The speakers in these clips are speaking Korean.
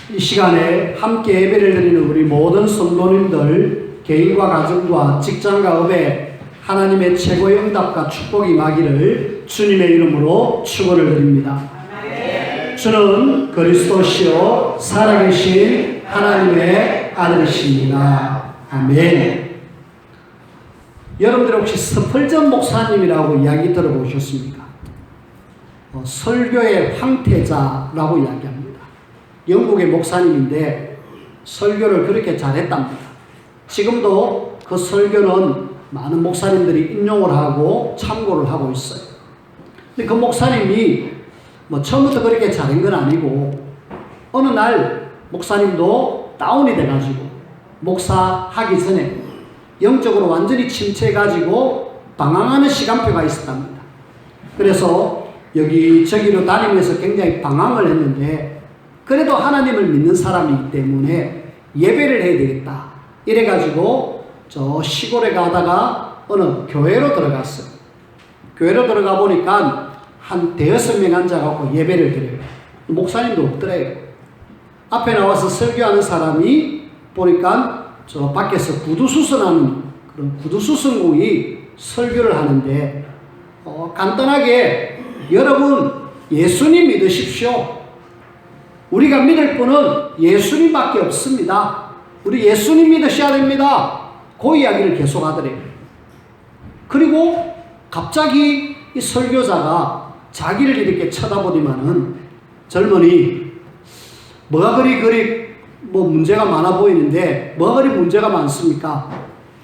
이 시간에 함께 예배를 드리는 우리 모든 성도님들 개인과 가정과 직장과 업에 하나님의 최고의 응답과 축복이 임하기를 주님의 이름으로 축원을 드립니다. 주는 그리스도시요 살아계신 하나님의 아들이십니다. 아멘. 여러분들 혹시 스펄전 목사님이라고 이야기 들어보셨습니까? 설교의 황태자라고 이야기합니다. 영국의 목사님인데 설교를 그렇게 잘했답니다. 지금도 그 설교는 많은 목사님들이 인용을 하고 참고를 하고 있어요. 근데 그 목사님이 처음부터 그렇게 잘한 건 아니고 어느 날 목사님도 다운이 돼가지고 목사하기 전에 영적으로 완전히 침체해가지고 방황하는 시간표가 있었답니다. 그래서 여기저기로 다니면서 굉장히 방황을 했는데 그래도 하나님을 믿는 사람이기 때문에 예배를 해야 되겠다. 이래가지고 저 시골에 가다가 어느 교회로 들어갔어요. 교회로 들어가 보니까 한 대여섯 명 앉아갖고 예배를 드려요. 목사님도 없더래요. 앞에 나와서 설교하는 사람이 보니까 저 밖에서 구두수선하는 그런 구두수선공이 설교를 하는데 간단하게 여러분 예수님 믿으십시오. 우리가 믿을 분은 예수님밖에 없습니다. 우리 예수님 믿으셔야 됩니다. 그 이야기를 계속 하더래요. 그리고 갑자기 이 설교자가 자기를 이렇게 쳐다보더만은 젊은이 뭐가 그리 문제가 많아 보이는데 뭐가 그리 문제가 많습니까?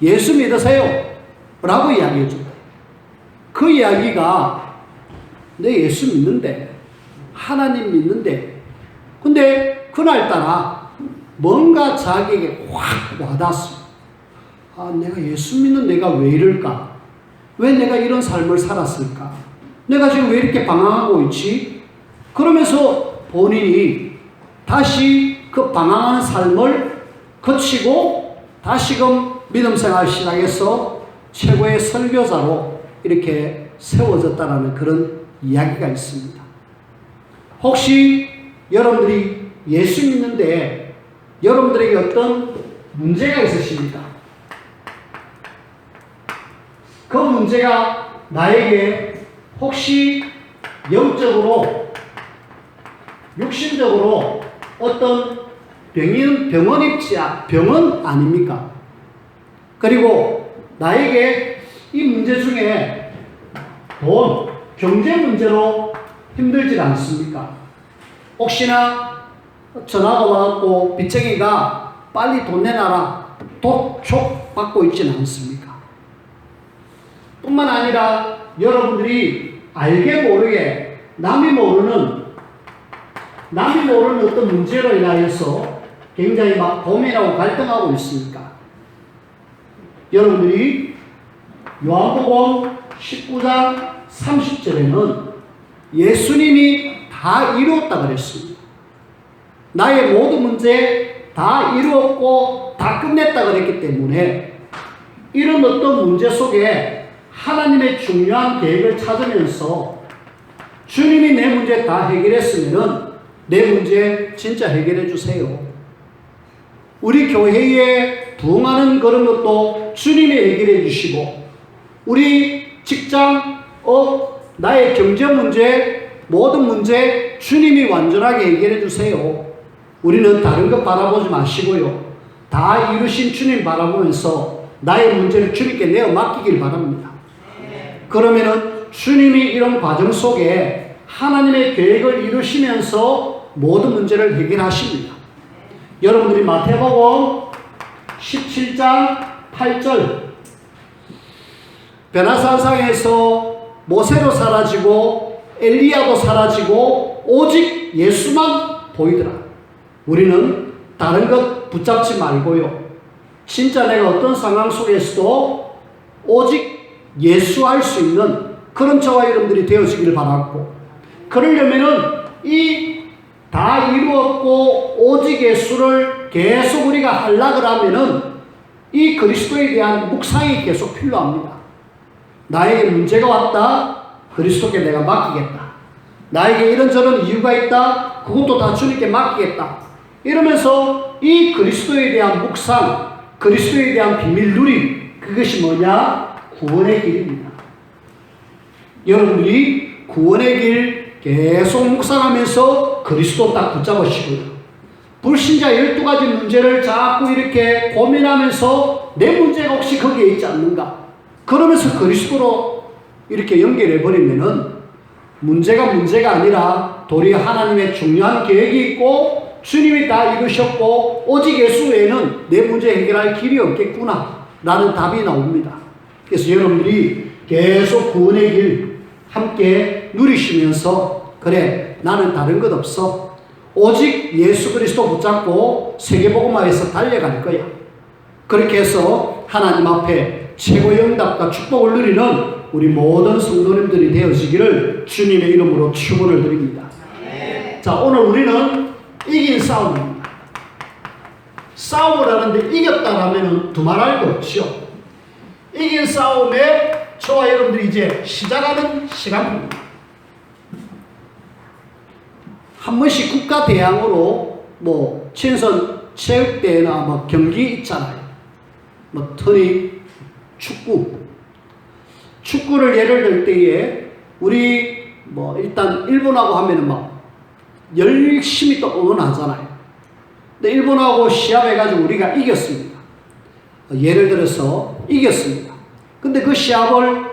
예수 믿으세요. 라고 이야기해 준 거예요. 그 이야기가 내 예수 믿는데 하나님 믿는데 근데 그날따라 뭔가 자기에게 확 와닿았어요. 내가 예수 믿는 내가 왜 이럴까? 왜 내가 이런 삶을 살았을까? 내가 지금 왜 이렇게 방황하고 있지? 그러면서 본인이 다시 그 방황하는 삶을 거치고 다시금 믿음 생활 시작해서 최고의 설교자로 이렇게 세워졌다라는 그런 이야기가 있습니다. 혹시 여러분들이 예수 믿는데 여러분들에게 어떤 문제가 있으십니까? 그 문제가 나에게 혹시 영적으로 육신적으로 어떤 병은 아닙니까? 그리고 나에게 이 문제 중에 돈, 경제 문제로 힘들지 않습니까? 혹시나 전화가 와갖고 빚쟁이가 빨리 돈 내놔라 독촉 받고 있지는 않습니까? 뿐만 아니라 여러분들이 알게 모르게 남이 모르는 어떤 문제로 인하여서 굉장히 막 고민하고 갈등하고 있습니까? 여러분들이 요한복음 19장 30절에는 예수님이 다 이루었다 그랬습니다. 나의 모든 문제 다 이루었고 다 끝냈다 그랬기 때문에 이런 어떤 문제 속에 하나님의 중요한 계획을 찾으면서 주님이 내 문제 다 해결했으면은 내 문제 진짜 해결해 주세요. 우리 교회에 부흥하는 그런 것도 주님이 해결해 주시고 우리 직장, 나의 경제 문제, 모든 문제 주님이 완전하게 해결해 주세요. 우리는 다른 것 바라보지 마시고요. 다 이루신 주님 바라보면서 나의 문제를 주님께 내어 맡기길 바랍니다. 그러면은 주님이 이런 과정 속에 하나님의 계획을 이루시면서 모든 문제를 해결하십니다. 여러분들이 마태복음 17장 8절 베나산상에서 모세도 사라지고 엘리야도 사라지고 오직 예수만 보이더라. 우리는 다른 것 붙잡지 말고요. 진짜 내가 어떤 상황 속에서도 오직 예수 할 수 있는 그런 저와 여러분들이 되어지기를 바라고 그러려면은 이 다 이루었고 오직 예수를 계속 우리가 하려고 하면은 이 그리스도에 대한 묵상이 계속 필요합니다. 나에게 문제가 왔다. 그리스도께 내가 맡기겠다. 나에게 이런저런 이유가 있다. 그것도 다 주님께 맡기겠다. 이러면서 이 그리스도에 대한 묵상, 그리스도에 대한 비밀 누림, 그것이 뭐냐? 구원의 길입니다. 여러분들이 구원의 길 계속 묵상하면서 그리스도 딱 붙잡으시고요. 불신자 12가지 문제를 자꾸 이렇게 고민하면서 내 문제가 혹시 거기에 있지 않는가? 그러면서 그리스도로 이렇게 연결해버리면은 문제가 문제가 아니라 도리어 하나님의 중요한 계획이 있고 주님이 다 이루셨고 오직 예수 외에는 내 문제 해결할 길이 없겠구나 라는 답이 나옵니다. 그래서 여러분들이 계속 구원의 길 함께 누리시면서 그래 나는 다른 것 없어 오직 예수 그리스도 붙잡고 세계복음화에서 달려갈 거야. 그렇게 해서 하나님 앞에 최고의 응답과 축복을 누리는 우리 모든 성도님들이 되어지기를 주님의 이름으로 축원을 드립니다. 네. 자, 오늘 우리는 이긴 싸움입니다. 싸움을 하는데 이겼다라면 두말할 거 없죠. 이긴 싸움에 저와 여러분들이 이제 시작하는 시간입니다. 한 번씩 국가 대항으로 뭐 친선 체육대회나 뭐 경기 있잖아요. 뭐 터닝, 축구를 예를 들 때에 우리 뭐 일단 일본하고 하면은 막 열심히 또 응원하잖아요. 근데 일본하고 시합해가지고 우리가 이겼습니다. 예를 들어서 이겼습니다. 근데 그 시합을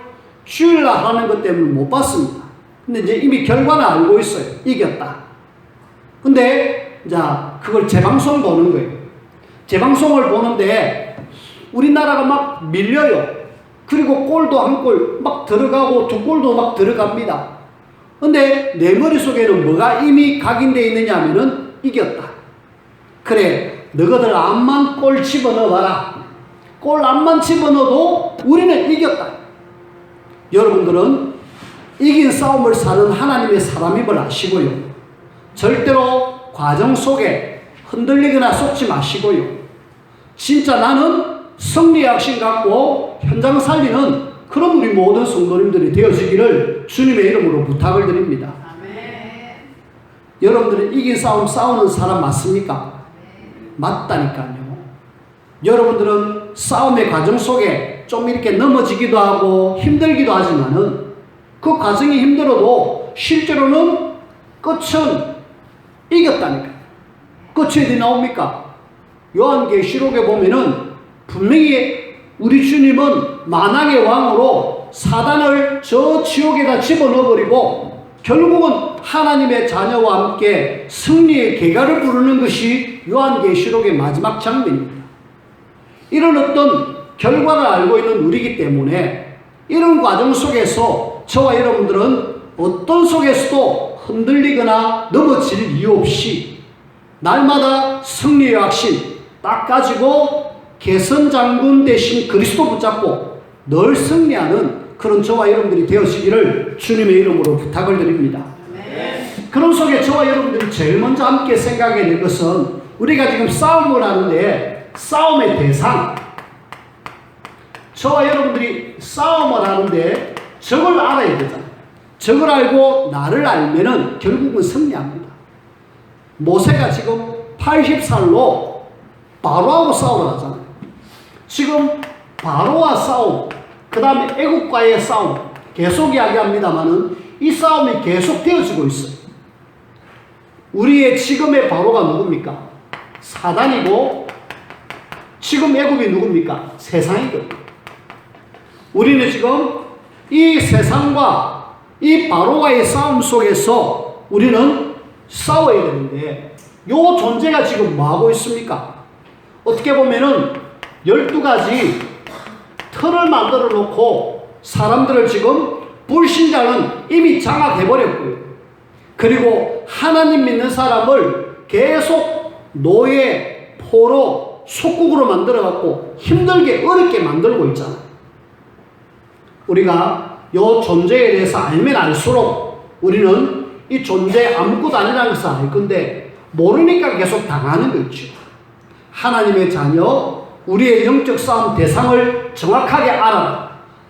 주일날 하는 것 때문에 못 봤습니다. 근데 이제 이미 결과는 알고 있어요. 이겼다. 근데 자 그걸 재방송 보는 거예요. 재방송을 보는데 우리나라가 막 밀려요. 그리고 골도 한 골 막 들어가고 두 골도 막 들어갑니다. 근데 내 머릿속에는 뭐가 이미 각인되어 있느냐 하면은 이겼다. 그래 너희들 암만 골 집어넣어봐라. 골 암만 집어넣어도 우리는 이겼다. 여러분들은 이긴 싸움을 사는 하나님의 사람임을 아시고요. 절대로 과정 속에 흔들리거나 속지 마시고요. 진짜 나는 승리의 확신 갖고 현장 살리는 그런 우리 모든 성도님들이 되어지기를 주님의 이름으로 부탁을 드립니다. 아멘. 여러분들은 이긴 싸움 싸우는 사람 맞습니까? 맞다니까요. 여러분들은 싸움의 과정 속에 좀 이렇게 넘어지기도 하고 힘들기도 하지만은 그 과정이 힘들어도 실제로는 끝은 이겼다니까요. 끝이 어디 나옵니까? 요한계시록에 보면은 분명히 우리 주님은 만왕의 왕으로 사단을 저 지옥에다 집어넣어버리고 결국은 하나님의 자녀와 함께 승리의 계가를 부르는 것이 요한계시록의 마지막 장면입니다. 이런 어떤 결과를 알고 있는 우리이기 때문에 이런 과정 속에서 저와 여러분들은 어떤 속에서도 흔들리거나 넘어질 이유 없이 날마다 승리의 확신 딱 가지고 개선장군 대신 그리스도 붙잡고 늘 승리하는 그런 저와 여러분들이 되어지기를 주님의 이름으로 부탁을 드립니다. 네. 그런 속에 저와 여러분들이 제일 먼저 함께 생각해야 될 것은 우리가 지금 싸움을 하는데 싸움의 대상, 저와 여러분들이 싸움을 하는데 적을 알아야 되잖아요. 적을 알고 나를 알면은 결국은 승리합니다. 모세가 지금 80살로 바로하고 싸우러 가잖아요. 지금 바로와 싸움, 그 다음에 애국과의 싸움 계속 이야기합니다만은 이 싸움이 계속 되어지고 있어요. 우리의 지금의 바로가 누굽니까? 사단이고 지금 애국이 누굽니까? 세상이거든요. 우리는 지금 이 세상과 이 바로와의 싸움 속에서 우리는 싸워야 되는데 요 존재가 지금 뭐하고 있습니까? 어떻게 보면은 12가지 틀을 만들어 놓고 사람들을 지금 불신자는 이미 장악해버렸고요. 그리고 하나님 믿는 사람을 계속 노예, 포로, 속국으로 만들어갖고 힘들게 어렵게 만들고 있잖아요. 우리가 이 존재에 대해서 알면 알수록 우리는 이 존재 아무것도 아니라는 것을 알 건데 모르니까 계속 당하는 거 있죠. 하나님의 자녀, 우리의 영적 싸움 대상을 정확하게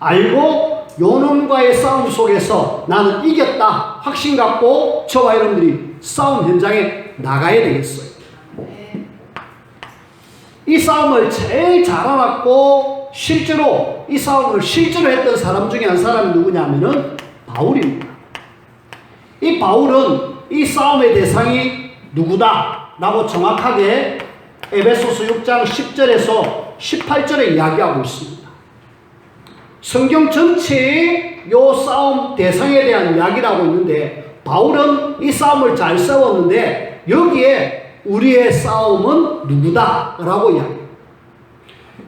알고 요놈과의 싸움 속에서 나는 이겼다 확신 갖고 저와 여러분들이 싸움 현장에 나가야 되겠어요. 이 싸움을 제일 잘 알았고 실제로 이 싸움을 실제로 했던 사람 중에 한 사람이 누구냐면은 바울입니다. 이 바울은 이 싸움의 대상이 누구다 라고 정확하게 에베소서 6장 10절에서 18절에 이야기하고 있습니다. 성경 전체에 이 싸움 대상에 대한 이야기를 하고 있는데 바울은 이 싸움을 잘 싸웠는데 여기에 우리의 싸움은 누구다 라고 이야기합니다.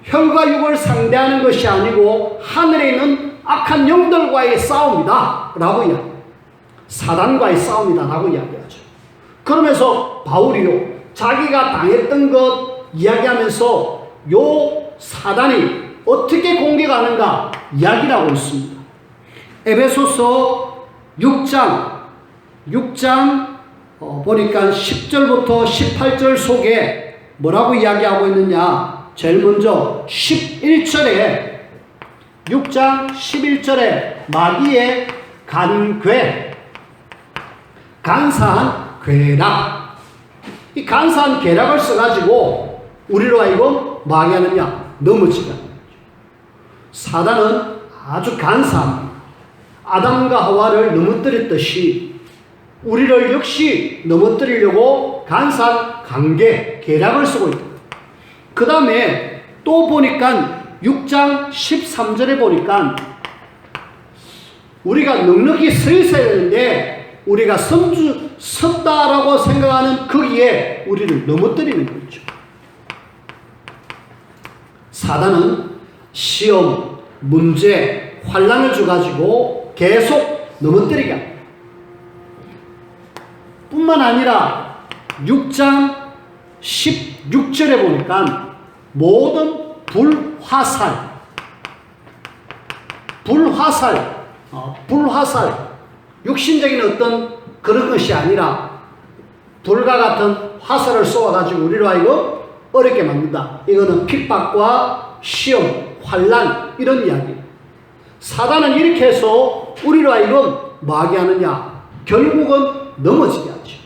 혈과 육을 상대하는 것이 아니고 하늘에 있는 악한 영들과의 싸움이다 라고 이야기합니다. 사단과의 싸움이다 라고 이야기하죠. 그러면서 바울이요 자기가 당했던 것 이야기하면서 요 사단이 어떻게 공격하는가 이야기를 하고 있습니다. 에베소서 6장 보니까 10절부터 18절 속에 뭐라고 이야기하고 있느냐. 제일 먼저 11절에 6장 11절에 마귀의 간사한 괴락. 이 간사한 괴락을 써가지고 우리로 하여금 망하느냐 넘어지게 하는 거죠. 사단은 아주 간사합니다. 아담과 하와를 넘어뜨렸듯이 우리를 역시 넘어뜨리려고 간사한 계략을 쓰고 있다. 그 다음에 또 보니까 6장 13절에 보니까 우리가 넉넉히 서 있어야 되는데 우리가 섰다라고 생각하는 거기에 우리를 넘어뜨리는 거죠. 사단은 시험, 문제, 환난을 줘가지고 계속 넘어뜨리게 합니다. 뿐만 아니라 6장 16절에 보니까 모든 불화살, 육신적인 어떤 그런 것이 아니라 불과 같은 화살을 쏘아가지고 우리로 하여금 어렵게 만든다. 이거는 핍박과 시험, 환난 이런 이야기. 사단은 이렇게 해서 우리로 하여금 뭐하게 하느냐? 결국은 넘어지게 하죠.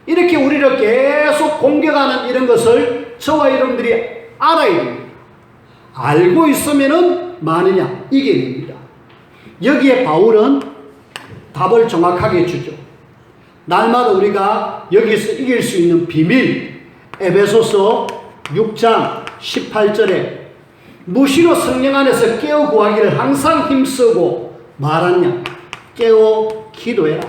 이렇게 우리를 계속 공격하는 이런 것을 저와 여러분들이 알아야 됩니다. 알고 있으면은 많으냐? 이겨냅니다. 여기에 바울은 답을 정확하게 주죠. 날마다 우리가 여기서 이길 수 있는 비밀, 에베소서 6장 18절에 무시로 성령 안에서 깨어 구하기를 항상 힘쓰고 말하냐? 깨어 기도해라.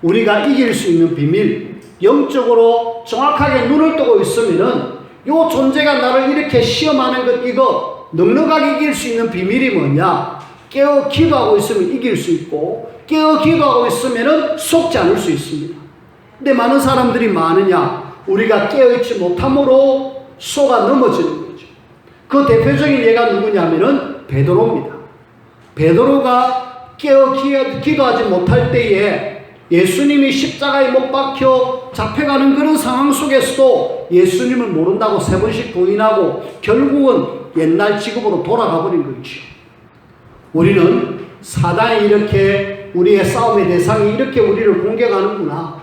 우리가 이길 수 있는 비밀, 영적으로 정확하게 눈을 뜨고 있으면은 요 존재가 나를 이렇게 시험하는 것, 이거 넉넉하게 이길 수 있는 비밀이 뭐냐? 깨어 기도하고 있으면 이길 수 있고, 깨어 기도하고 있으면은 속지 않을 수 있습니다. 근데 많은 사람들이 많으냐? 우리가 깨어있지 못함으로 속아 넘어지는 거죠. 그 대표적인 예가 누구냐면은 베드로입니다. 베드로가 깨어 기도하지 못할 때에 예수님이 십자가에 못 박혀 잡혀가는 그런 상황 속에서도 예수님을 모른다고 3번씩 부인하고 결국은 옛날 직업으로 돌아가 버린 거죠. 우리는 사단이 이렇게 우리의 싸움의 대상이 이렇게 우리를 공격하는구나.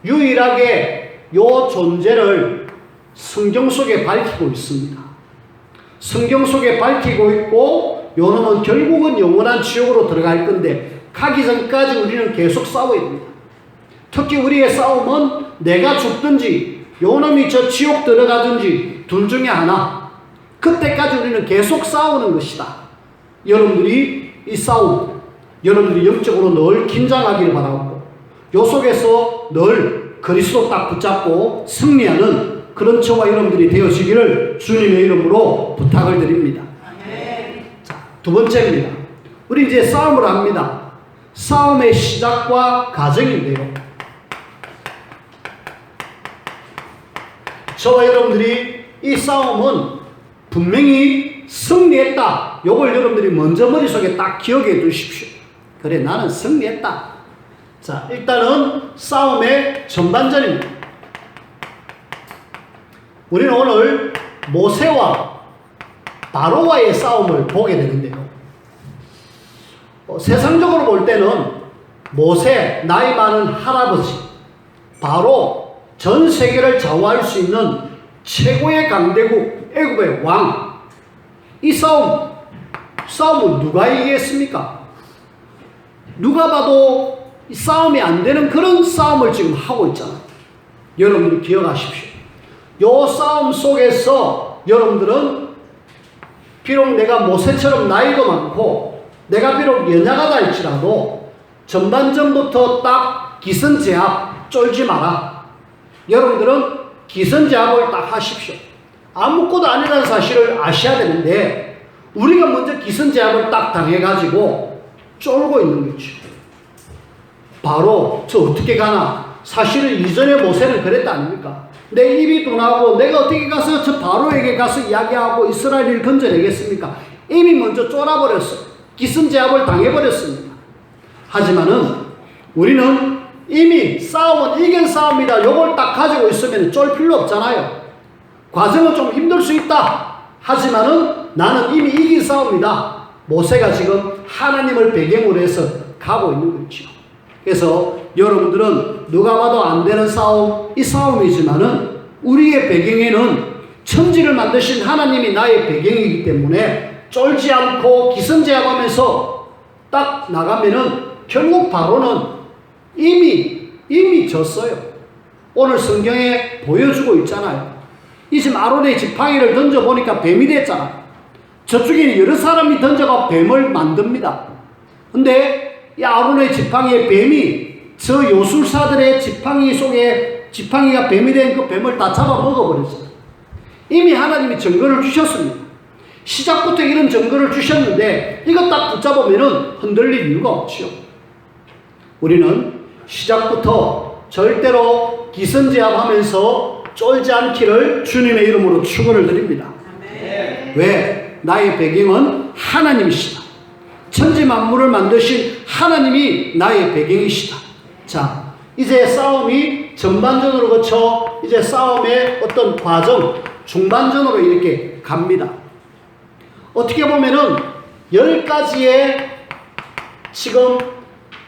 유일하게 요 존재를 성경 속에 밝히고 있습니다. 성경 속에 밝히고 있고 요 놈은 결국은 영원한 지옥으로 들어갈 건데 가기 전까지 우리는 계속 싸워야 됩니다. 특히 우리의 싸움은 내가 죽든지 요 놈이 저 지옥 들어가든지 둘 중에 하나. 그때까지 우리는 계속 싸우는 것이다. 여러분들이 이 싸움, 여러분들이 영적으로 늘 긴장하기를 바라고 요 속에서 늘 그리스도 딱 붙잡고 승리하는 그런 저와 여러분들이 되어지기를 주님의 이름으로 부탁을 드립니다. 자, 두 번째입니다. 우리 이제 싸움을 합니다. 싸움의 시작과 과정인데요. 저와 여러분들이 이 싸움은 분명히 승리했다. 요걸 여러분들이 먼저 머릿속에 딱 기억해 두십시오. 그래, 나는 승리했다. 자, 일단은 싸움의 전반전입니다. 우리는 오늘 모세와 바로와의 싸움을 보게 되는데요. 세상적으로 볼 때는 모세, 나이 많은 할아버지, 바로 전 세계를 좌우할 수 있는 최고의 강대국 애굽의 왕. 이 싸움을 누가 이기겠습니까? 누가 봐도 이 싸움이 안 되는 그런 싸움을 지금 하고 있잖아요. 여러분들 기억하십시오. 이 싸움 속에서 여러분들은 비록 내가 모세처럼 나이도 많고 내가 비록 연약하다 할지라도 전반전부터 딱 기선제압 쫄지 마라. 여러분들은 기선제압을 딱 하십시오. 아무것도 아니라는 사실을 아셔야 되는데 우리가 먼저 기선제압을 딱 당해가지고 쫄고 있는 거죠. 바로 저 어떻게 가나. 사실은 이전에 모세는 그랬다 아닙니까? 내 입이 둔하고 내가 어떻게 가서 저 바로에게 가서 이야기하고 이스라엘을 건져내겠습니까? 이미 먼저 쫄아버렸어요. 기선제압을 당해버렸습니다. 하지만은 우리는 이미 싸움은 이긴 싸움이다. 요걸 딱 가지고 있으면 쫄 필요 없잖아요. 과정은 좀 힘들 수 있다. 하지만은 나는 이미 이긴 싸움이다. 모세가 지금 하나님을 배경으로 해서 가고 있는 거죠. 그래서 여러분들은 누가 봐도 안 되는 싸움, 이 싸움이지만은 우리의 배경에는 천지를 만드신 하나님이 나의 배경이기 때문에 쫄지 않고 기선제압하면서 딱 나가면은 결국 바로는 이미 졌어요. 오늘 성경에 보여주고 있잖아요. 이 지금 아론의 지팡이를 던져보니까 뱀이 됐잖아요. 저쪽에 여러 사람이 던져가 뱀을 만듭니다. 근데 이 아론의 지팡이에 뱀이 저 요술사들의 지팡이 속에 지팡이가 뱀이 된 그 뱀을 다 잡아 먹어버렸어요. 이미 하나님이 증거를 주셨습니다. 시작부터 이런 증거를 주셨는데 이거 딱 붙잡으면 흔들릴 이유가 없죠. 우리는 시작부터 절대로 기선제압하면서 쫄지 않기를 주님의 이름으로 축원을 드립니다. 왜? 나의 배경은 하나님이시다. 천지 만물을 만드신 하나님이 나의 배경이시다. 자, 이제 싸움이 전반전으로 거쳐 이제 싸움의 어떤 과정, 중반전으로 이렇게 갑니다. 어떻게 보면은 10가지의 지금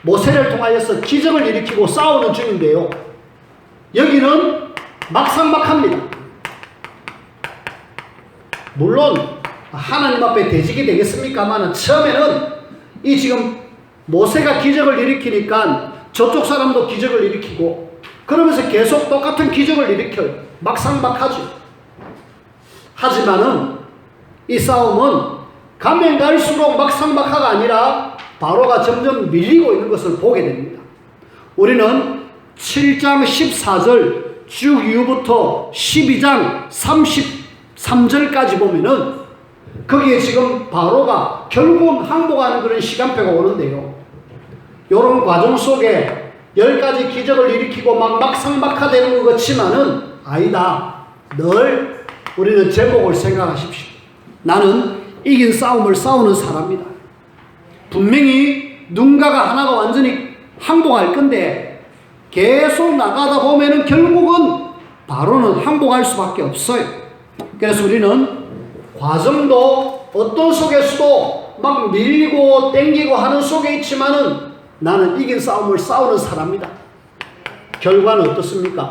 모세를 통하여서 기적을 일으키고 싸우는 중인데요. 여기는 막상막합니다. 물론 하나님 앞에 대적이 되겠습니까만 처음에는 이 지금 모세가 기적을 일으키니까 저쪽 사람도 기적을 일으키고 그러면서 계속 똑같은 기적을 일으켜요. 막상막하죠. 하지만은 이 싸움은 가면 갈수록 막상막하가 아니라 바로가 점점 밀리고 있는 것을 보게 됩니다. 우리는 7장 14절 쭉 이후부터 12장 33절까지 보면은 거기에 지금 바로가 결국은 항복하는 그런 시간표가 오는데요. 이런 과정 속에 10가지 기적을 일으키고 막상막하되는 것 같지만은 아니다. 늘 우리는 제목을 생각하십시오. 나는 이긴 싸움을 싸우는 사람이다. 분명히 누군가가 하나가 완전히 항복할 건데 계속 나가다 보면은 결국은 바로는 항복할 수밖에 없어요. 그래서 우리는 과정도 어떤 속에서도 막 밀리고 땡기고 하는 속에 있지만은 나는 이긴 싸움을 싸우는 사람이다. 결과는 어떻습니까?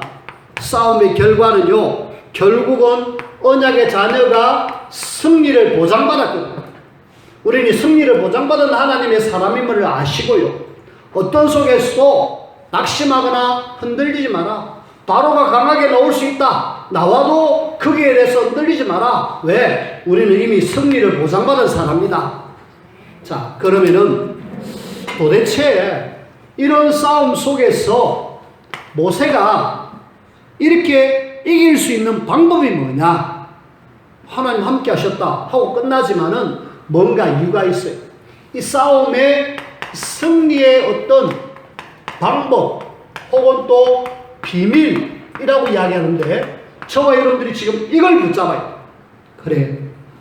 싸움의 결과는요, 결국은 언약의 자녀가 승리를 보장받았거든요. 우리는 승리를 보장받은 하나님의 사람임을 아시고요. 어떤 속에서도 낙심하거나 흔들리지 마라. 바로가 강하게 나올 수 있다. 나와도 거기에 대해서 흔들리지 마라. 왜? 우리는 이미 승리를 보장받은 사람이다. 자, 그러면은 도대체 이런 싸움 속에서 모세가 이렇게 이길 수 있는 방법이 뭐냐? 하나님 함께 하셨다 하고 끝나지만은 뭔가 이유가 있어요. 이 싸움의 승리의 어떤 방법 혹은 또 비밀이라고 이야기하는데 저와 여러분들이 지금 이걸 붙잡아요. 그래,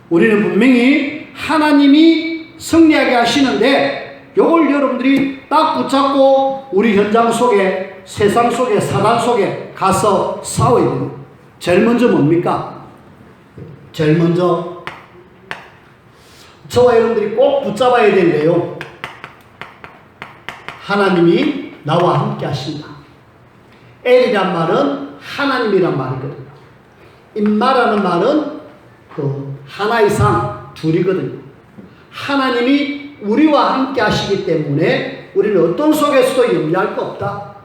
우리는 분명히 하나님이 승리하게 하시는데 이걸 여러분들이 딱 붙잡고 우리 현장 속에 세상 속에 사단 속에 가서 싸워야 돼요. 제일 먼저 뭡니까? 제일 먼저 저와 여러분들이 꼭 붙잡아야 되는데요. 하나님이 나와 함께 하신다. 엘이란 말은 하나님이란 말이거든요. 임마라는 말은 그 하나 이상 둘이거든요. 하나님이 우리와 함께 하시기 때문에 우리는 어떤 속에서도 염려할 거 없다.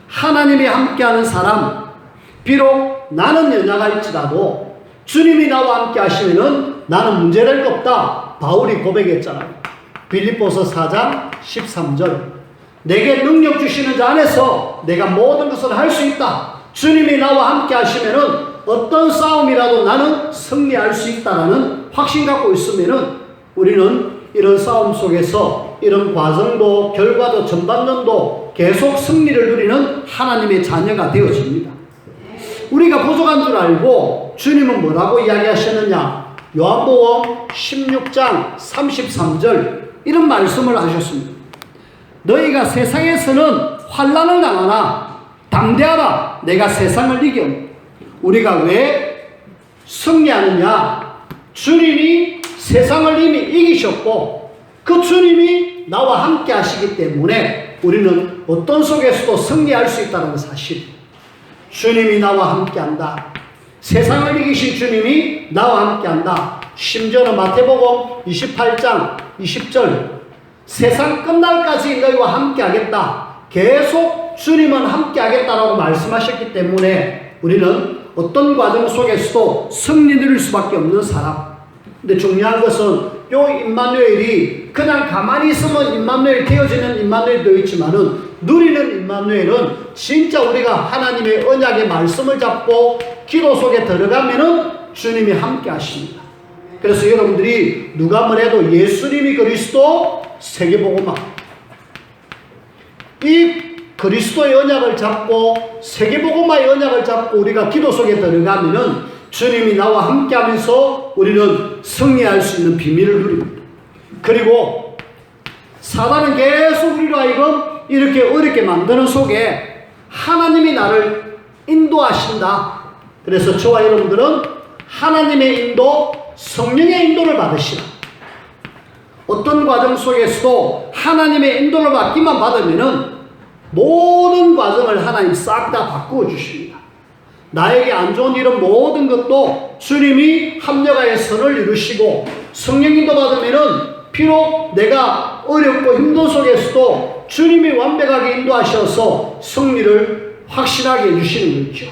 하나님이 함께하는 사람, 비록 나는 연약할지라도 주님이 나와 함께 하시면은 나는 문제될 거 없다. 바울이 고백했잖아요. 빌립보서 4장 13절. 내게 능력 주시는 자 안에서 내가 모든 것을 할 수 있다. 주님이 나와 함께 하시면은 어떤 싸움이라도 나는 승리할 수 있다라는 확신 갖고 있으면은 우리는 이런 싸움 속에서 이런 과정도 결과도 전반전도 계속 승리를 누리는 하나님의 자녀가 되어집니다. 우리가 부족한 줄 알고 주님은 뭐라고 이야기하셨느냐? 요한복음 16장 33절 이런 말씀을 하셨습니다. 너희가 세상에서는 환난을 당하나 담대하라. 내가 세상을 이겨. 우리가 왜 승리하느냐? 주님이 세상을 이미 이기셨고 그 주님이 나와 함께 하시기 때문에 우리는 어떤 속에서도 승리할 수 있다는 사실. 주님이 나와 함께 한다. 세상을 이기신 주님이 나와 함께 한다. 심지어는 마태복음 28장 20절 세상 끝날까지 너희와 함께 하겠다. 계속 주님은 함께 하겠다라고 말씀하셨기 때문에 우리는 어떤 과정 속에서도 승리 누릴 수밖에 없는 사람. 근데 중요한 것은 요 임마누엘이 그냥 가만히 있으면 임마누엘 되어지는 임마누엘이 되어 있지만은 누리는 임마누엘은 진짜 우리가 하나님의 언약의 말씀을 잡고 기도 속에 들어가면은 주님이 함께 하십니다. 그래서 여러분들이 누가 뭐래도 예수님이 그리스도 세계복음화 이 그리스도의 언약을 잡고 세계복음화의 언약을 잡고 우리가 기도 속에 들어가면은 주님이 나와 함께하면서 우리는 승리할 수 있는 비밀을 누립니다. 그리고 사단은 계속 우리로 하여금 이렇게 어렵게 만드는 속에 하나님이 나를 인도하신다. 그래서 저와 여러분들은 하나님의 인도, 성령의 인도를 받으시라. 어떤 과정 속에서도 하나님의 인도를 받기만 받으면은 모든 과정을 하나님 싹 다 바꾸어 주십니다. 나에게 안 좋은 일은 모든 것도 주님이 합력하여 선을 이루시고 성령 인도 받으면은 비록 내가 어렵고 힘든 속에서도 주님이 완벽하게 인도하셔서 승리를 확실하게 해주시는 거죠.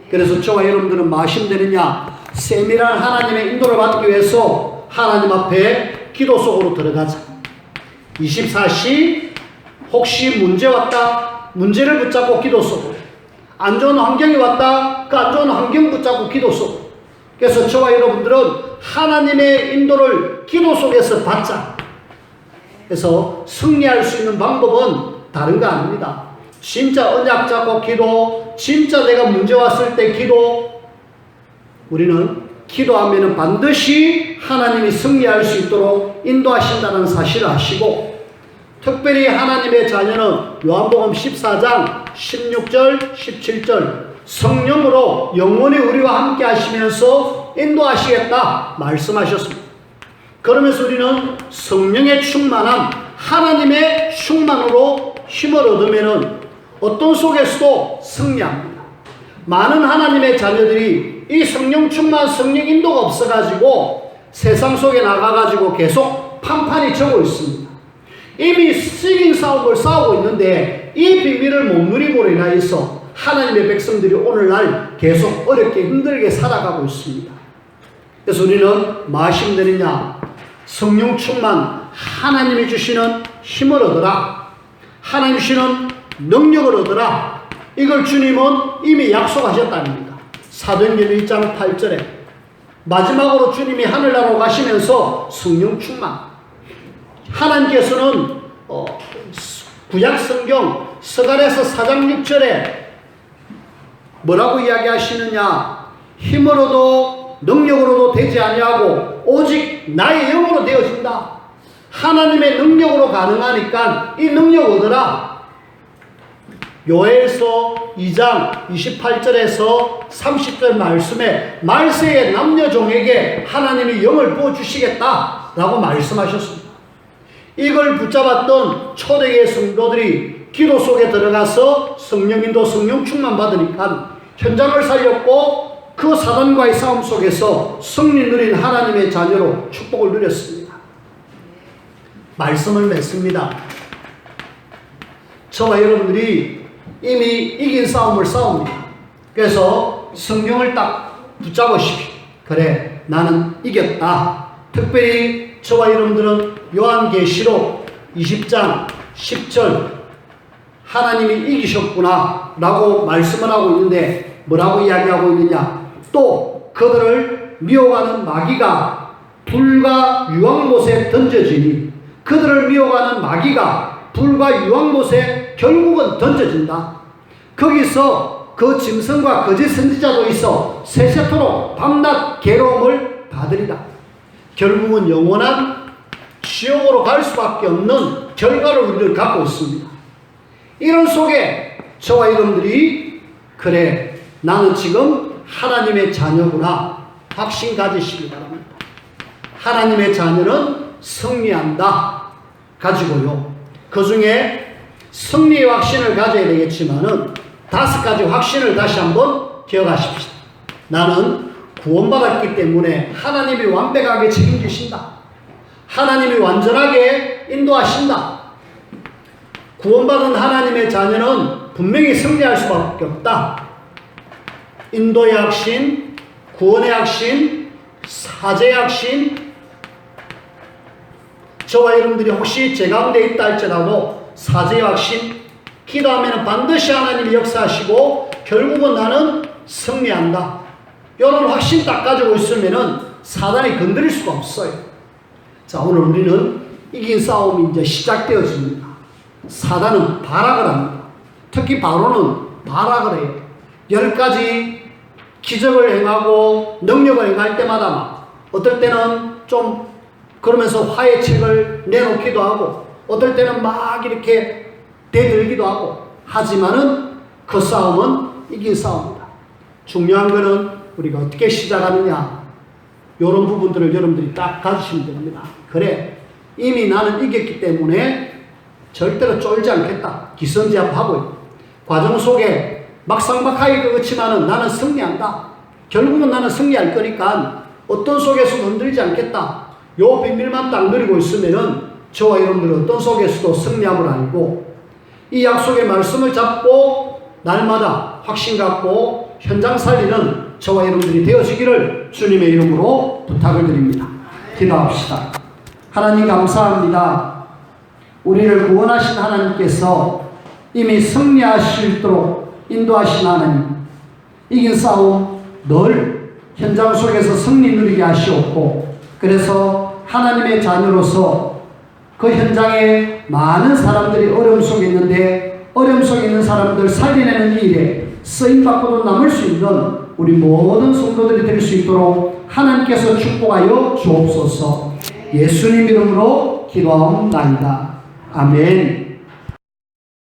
그래서 저와 여러분들은 마심되느냐? 세밀한 하나님의 인도를 받기 위해서 하나님 앞에 기도 속으로 들어가자. 24시 혹시 문제 왔다? 문제를 붙잡고 기도 속으로. 안 좋은 환경이 왔다? 그 안 좋은 환경 붙잡고 기도 속으로. 그래서 저와 여러분들은 하나님의 인도를 기도 속에서 받자. 그래서 승리할 수 있는 방법은 다른 거 아닙니다. 진짜 언약 잡고 기도, 진짜 내가 문제 왔을 때 기도. 우리는 기도하면 반드시 하나님이 승리할 수 있도록 인도하신다는 사실을 아시고, 특별히 하나님의 자녀는 요한복음 14장 16절 17절 성령으로 영원히 우리와 함께 하시면서 인도하시겠다 말씀하셨습니다. 그러면서 우리는 성령의 충만함, 하나님의 충만으로 힘을 얻으면 어떤 속에서도 승리합니다. 많은 하나님의 자녀들이 이 성령 충만, 성령 인도가 없어가지고 세상 속에 나가가지고 계속 판판이 져고 있습니다. 이미 시긴 싸움을 싸우고 있는데 이 비밀을 못 누리므로 인하여서 하나님의 백성들이 오늘날 계속 어렵게 힘들게 살아가고 있습니다. 그래서 우리는 마심되느냐? 성령 충만, 하나님이 주시는 힘을 얻어라. 하나님 주시는 능력을 얻어라. 이걸 주님은 이미 약속하셨답니다. 사도행전 1장 8절에 마지막으로 주님이 하늘나라로 가시면서 성령 충만. 하나님께서는 구약 성경 스가랴서 4장 6절에 뭐라고 이야기하시느냐? 힘으로도 능력으로도 되지 아니하고 오직 나의 영으로 되어진다. 하나님의 능력으로 가능하니까 이 능력 얻어라. 요엘서 2장 28절에서 30절 말씀에 말세의 남녀종에게 하나님이 영을 부어주시겠다 라고 말씀하셨습니다. 이걸 붙잡았던 초대교회 성도들이 기도 속에 들어가서 성령인도 성령 충만 받으니까 현장을 살렸고 그 사단과의 싸움 속에서 승리 누린 하나님의 자녀로 축복을 누렸습니다. 말씀을 맺습니다. 저와 여러분들이 이미 이긴 싸움을 싸웁니다. 그래서 성경을 딱 붙잡으십시오. 그래, 나는 이겼다. 특별히 저와 여러분들은 요한계시록 20장 10절 하나님이 이기셨구나 라고 말씀을 하고 있는데 뭐라고 이야기하고 있느냐? 또 그들을 미혹하는 마귀가 불과 유황못에 던져지니 그들을 미혹하는 마귀가 불과 유황못에 결국은 던져진다. 거기서 그 짐승과 거짓 선지자도 있어 세세토록 밤낮 괴로움을 받으리라. 결국은 영원한 지옥으로 갈 수밖에 없는 결과를 우리를 갖고 있습니다. 이런 속에 저와 여러분들이 그래, 나는 지금 하나님의 자녀구나 확신 가지시기 바랍니다. 하나님의 자녀는 승리한다 가지고요. 그 중에 승리의 확신을 가져야 되겠지만은 5가지 확신을 다시 한번 기억하십시오. 나는 구원받았기 때문에 하나님이 완벽하게 책임지신다. 하나님이 완전하게 인도하신다. 구원받은 하나님의 자녀는 분명히 승리할 수밖에 없다. 인도의 확신, 구원의 확신, 사죄의 확신. 저와 여러분들이 혹시 제 가운데 있다 할지라도 사죄의 확신, 기도하면 반드시 하나님이 역사하시고 결국은 나는 승리한다. 이런 확신 딱 가지고 있으면은 사단이 건드릴 수가 없어요. 자, 오늘 우리는 이긴 싸움이 이제 시작되어집니다. 사단은 발악을 합니다. 특히 바로는 발악을 해요. 10가지 기적을 행하고 능력을 행할 때마다 막 어떨 때는 좀 그러면서 화해책을 내놓기도 하고 어떨 때는 막 이렇게 대들기도 하고 하지만은 그 싸움은 이긴 싸움이다. 중요한 거는 우리가 어떻게 시작하느냐 이런 부분들을 여러분들이 딱 가지시면 됩니다. 그래, 이미 나는 이겼기 때문에 절대로 쫄지 않겠다. 기선제압하고 과정 속에 막상막하게 그렇지만은 나는 승리한다. 결국은 나는 승리할 거니까 어떤 속에서도 흔들리지 않겠다. 요 비밀만 딱 누리고 있으면은 저와 여러분들은 어떤 속에서도 승리함을 알고 이 약속의 말씀을 잡고 날마다 확신 갖고 현장 살리는 저와 여러분들이 되어지기를 주님의 이름으로 부탁을 드립니다. 기도합시다. 하나님 감사합니다. 우리를 구원하신 하나님께서 이미 승리하실도록 인도하신 하나님, 이긴 싸움 늘 현장 속에서 승리 누리게 하시옵고 그래서 하나님의 자녀로서 그 현장에 많은 사람들이 어려움 속에 있는데 어려움 속에 있는 사람들 살려내는 일에 쓰임받고도 남을 수 있는 우리 모든 성도들이 될 수 있도록 하나님께서 축복하여 주옵소서. 예수님 이름으로 기도하옵나이다. 아멘.